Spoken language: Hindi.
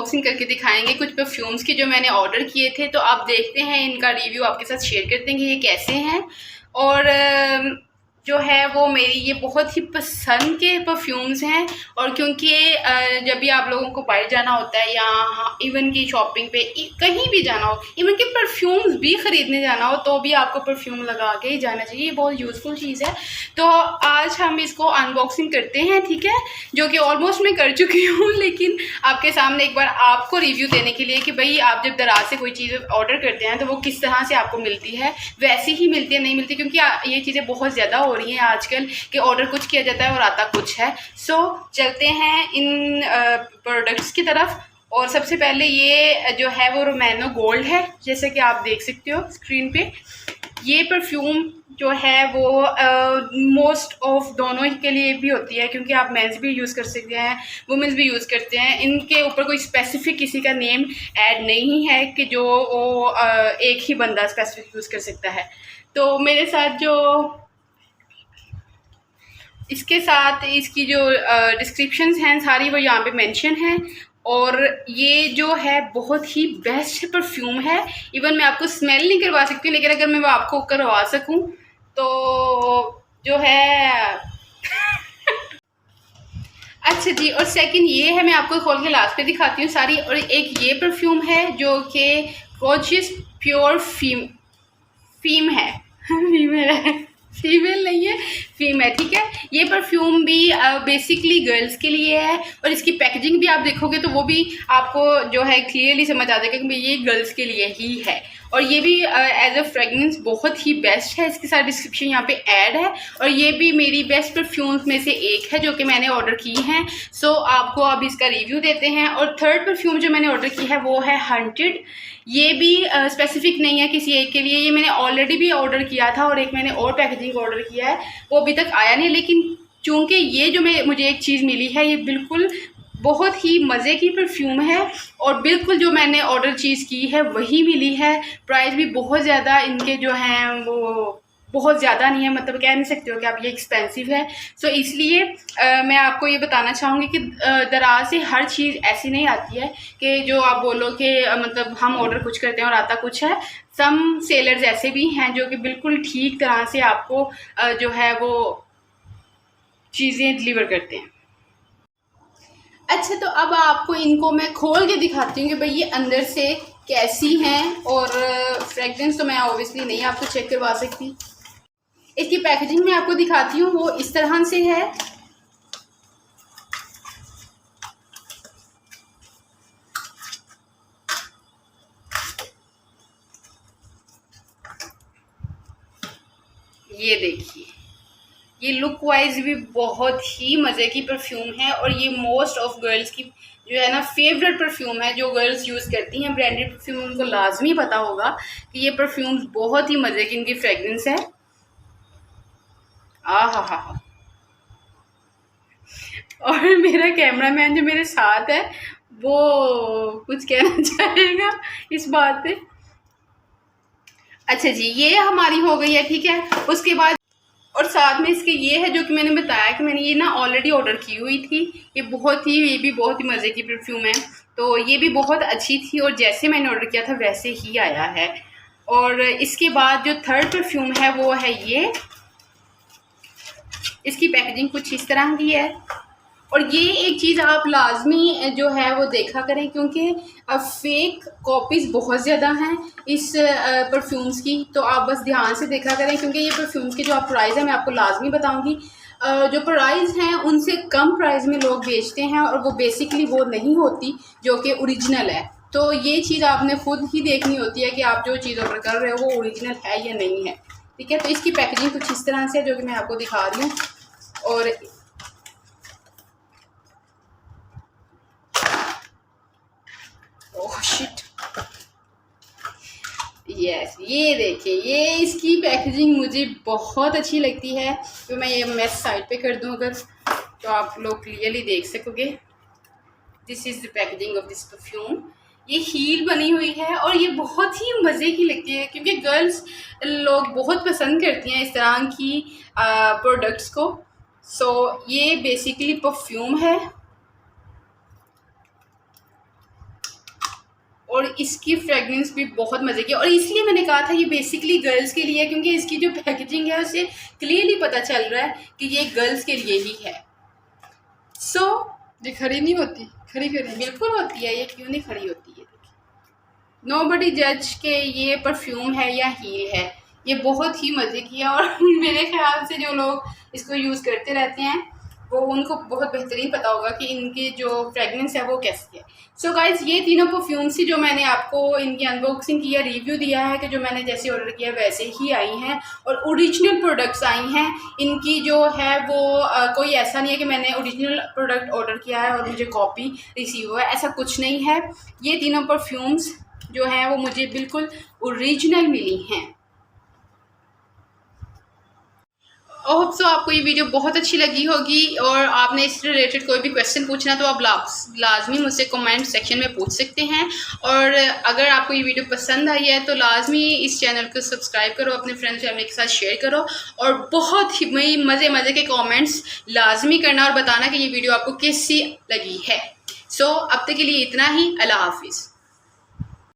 अनबॉक्सिंग करके दिखाएंगे कुछ परफ्यूम्स के जो मैंने ऑर्डर किए थे। तो आप देखते हैं, इनका रिव्यू आपके साथ शेयर करते हैं कि ये कैसे हैं। और जो है वो मेरी ये बहुत ही पसंद के परफ्यूम्स हैं। और क्योंकि जब भी आप लोगों को बाहर जाना होता है या इवन की शॉपिंग पे कहीं भी जाना हो, इवन कि परफ्यूम्स भी ख़रीदने जाना हो, तो भी आपको परफ्यूम लगा के ही जाना चाहिए। ये बहुत यूज़फुल चीज़ है। तो आज हम इसको अनबॉक्सिंग करते हैं, ठीक है, जो कि ऑलमोस्ट मैं कर चुकी हूँ, लेकिन आपके सामने एक बार आपको रिव्यू देने के लिए कि भाई आप जब दराज से कोई चीज़ ऑर्डर करते हैं तो वो किस तरह से आपको मिलती है, वैसी ही मिलती है नहीं मिलती, क्योंकि ये चीज़ें बहुत ज़्यादा हो रही हैं आजकल कि ऑर्डर कुछ किया जाता है और आता कुछ है। सो चलते हैं इन प्रोडक्ट्स की तरफ। और सबसे पहले ये जो है वो रोमैनो गोल्ड है, जैसे कि आप देख सकते हो स्क्रीन पे। ये परफ्यूम जो है वो मोस्ट ऑफ दोनों के लिए भी होती है, क्योंकि आप मेंस भी यूज़ कर सकते हैं, वुमेंस भी यूज़ करते हैं। इनके ऊपर कोई स्पेसिफिक किसी का नेम ऐड नहीं है कि जो वो एक ही बंदा स्पेसिफिक यूज़ कर सकता है। तो मेरे साथ जो इसके साथ इसकी जो डिस्क्रिप्शंस हैं सारी वो यहाँ पे मेंशन हैं। और ये जो है बहुत ही बेस्ट परफ्यूम है। इवन मैं आपको स्मेल नहीं करवा सकती हूँ, लेकिन अगर मैं वो आपको करवा सकूँ तो जो है अच्छा जी। और सेकंड ये है, मैं आपको खोल के लास्ट पे दिखाती हूँ सारी। और एक ये परफ्यूम है जो कि गॉर्जियस प्योर फीम है फीमेल नहीं है, फीम है, ठीक है। ये परफ्यूम भी बेसिकली गर्ल्स के लिए है। और इसकी पैकेजिंग भी आप देखोगे तो वो भी आपको जो है क्लियरली समझ आ जाएगा कि ये गर्ल्स के लिए ही है। और ये भी एज अ फ्रेगनेंस बहुत ही बेस्ट है। इसके साथ डिस्क्रिप्शन यहाँ पे ऐड है। और ये भी मेरी बेस्ट परफ्यूम्स में से एक है जो कि मैंने ऑर्डर की हैं। सो आपको अब इसका रिव्यू देते हैं। और थर्ड परफ्यूम जो मैंने ऑर्डर की है वो है हंटेड। ये भी स्पेसिफिक नहीं है किसी एक के लिए, ये मैंने ऑलरेडी भी ऑर्डर किया था और एक मैंने और पैकेजिंग ऑर्डर किया है, वो अभी तक आया नहीं। लेकिन चूँकि ये जो मुझे एक चीज़ मिली है, ये बिल्कुल बहुत ही मज़े की परफ्यूम है और बिल्कुल जो मैंने ऑर्डर चीज़ की है वही मिली है। प्राइस भी बहुत ज़्यादा इनके जो हैं वो बहुत ज़्यादा नहीं है, मतलब कह नहीं सकते हो कि आप ये एक्सपेंसिव है। सो इसलिए मैं आपको ये बताना चाहूँगी कि दराज से हर चीज़ ऐसी नहीं आती है कि जो आप बोलो कि मतलब हम ऑर्डर कुछ करते हैं और आता कुछ है। सम सेलर्स ऐसे भी हैं जो कि बिल्कुल ठीक तरह से आपको जो है वो चीज़ें डिलीवर करते हैं। अच्छा, तो अब आपको इनको मैं खोल के दिखाती हूँ कि भाई ये अंदर से कैसी हैं। और फ्रेगरेंस तो मैं ऑब्वियसली नहीं आपको चेक करवा सकती। इसकी पैकेजिंग में आपको दिखाती हूँ, वो इस तरह से है। ये देखिए, ये लुक वाइज भी बहुत ही मज़े की परफ्यूम है। और ये मोस्ट ऑफ गर्ल्स की जो है ना फेवरेट परफ्यूम है। जो गर्ल्स यूज़ करती हैं ब्रांडेड परफ्यूम, उनको लाजमी पता होगा कि ये परफ्यूम्स बहुत ही मज़े की इनकी फ्रेगरेंस है। आ हा हा। और मेरा कैमरामैन जो मेरे साथ है वो कुछ कहना चाहेगा इस बात पे। अच्छा जी, ये हमारी हो गई है, ठीक है। उसके बाद और साथ में इसके ये है जो कि मैंने बताया कि मैंने ये ना ऑलरेडी ऑर्डर की हुई थी। ये भी बहुत ही मज़े की परफ्यूम है। तो ये भी बहुत अच्छी थी और जैसे मैंने ऑर्डर किया था वैसे ही आया है। और इसके बाद जो थर्ड परफ्यूम है वो है ये। इसकी पैकेजिंग कुछ इस तरह की है। और ये एक चीज़ आप लाजमी जो है वो देखा करें, क्योंकि अब फेक कॉपीज़ बहुत ज़्यादा हैं इस परफ्यूम्स की। तो आप बस ध्यान से देखा करें, क्योंकि ये परफ्यूम्स की जो आप प्राइस है मैं आपको लाजमी बताऊंगी। जो प्राइस हैं उनसे कम प्राइस में लोग बेचते हैं और वो बेसिकली वो नहीं होती जो कि ओरिजिनल है। तो ये चीज़ आपने खुद ही देखनी होती है कि आप जो चीज़ ऑर्डर कर रहे हो वो ओरिजिनल है या नहीं है, ठीक है। तो इसकी पैकेजिंग कुछ इस तरह से है जो कि मैं आपको दिखा रही हूँ। और शिट, यस, ये देखिए, ये इसकी पैकेजिंग मुझे बहुत अच्छी लगती है। तो मैं ये मैच साइड पे कर दूं अगर, तो आप लोग क्लियरली देख सकोगे। This is the packaging of this perfume. ये हील बनी हुई है और ये बहुत ही मज़े की लगती है, क्योंकि गर्ल्स लोग बहुत पसंद करती हैं इस तरह की प्रोडक्ट्स को। सो ये बेसिकली परफ्यूम है। और इसकी फ्रेगनेंस भी बहुत मज़े की, और इसलिए मैंने कहा था ये बेसिकली गर्ल्स के लिए है, क्योंकि इसकी जो पैकेजिंग है उससे क्लियरली पता चल रहा है कि ये गर्ल्स के लिए ही है। सो ये खड़ी नहीं होती, खड़ी बिल्कुल होती है, ये क्यों नहीं खड़ी होती है। नोबडी जज के ये परफ्यूम है या हील है, ये बहुत ही मज़े की है, और मेरे ख्याल से जो लोग इसको यूज़ करते रहते हैं वो उनको बहुत बेहतरीन पता होगा कि इनकी जो फ्रेगनेंस है वो कैसी है। सो गाइज, ये तीनों परफ्यूम्स ही जो मैंने आपको इनकी अनबॉक्सिंग किया, रिव्यू दिया है कि जो मैंने जैसे ऑर्डर किया वैसे ही आई हैं और ओरिजिनल प्रोडक्ट्स आई हैं। इनकी जो है वो कोई ऐसा नहीं है कि मैंने ओरिजिनल प्रोडक्ट ऑर्डर किया है और मुझे कॉपी रिसीव हुआ है, ऐसा कुछ नहीं है। ये तीनों परफ्यूम्स जो हैं वो मुझे बिल्कुल ओरिजिनल मिली हैं। होप सो आपको ये वीडियो बहुत अच्छी लगी होगी, और आपने इससे रिलेटेड कोई भी क्वेश्चन पूछना तो आप लाजमी मुझसे कमेंट सेक्शन में पूछ सकते हैं। और अगर आपको ये वीडियो पसंद आई है तो लाजमी इस चैनल को सब्सक्राइब करो, अपने फ्रेंड्स फैमिली के साथ शेयर करो, और बहुत ही मज़े के कमेंट्स लाजमी करना और बताना कि ये वीडियो आपको कैसी लगी है। सो अब तक के लिए इतना ही। अल्लाह हाफिज़।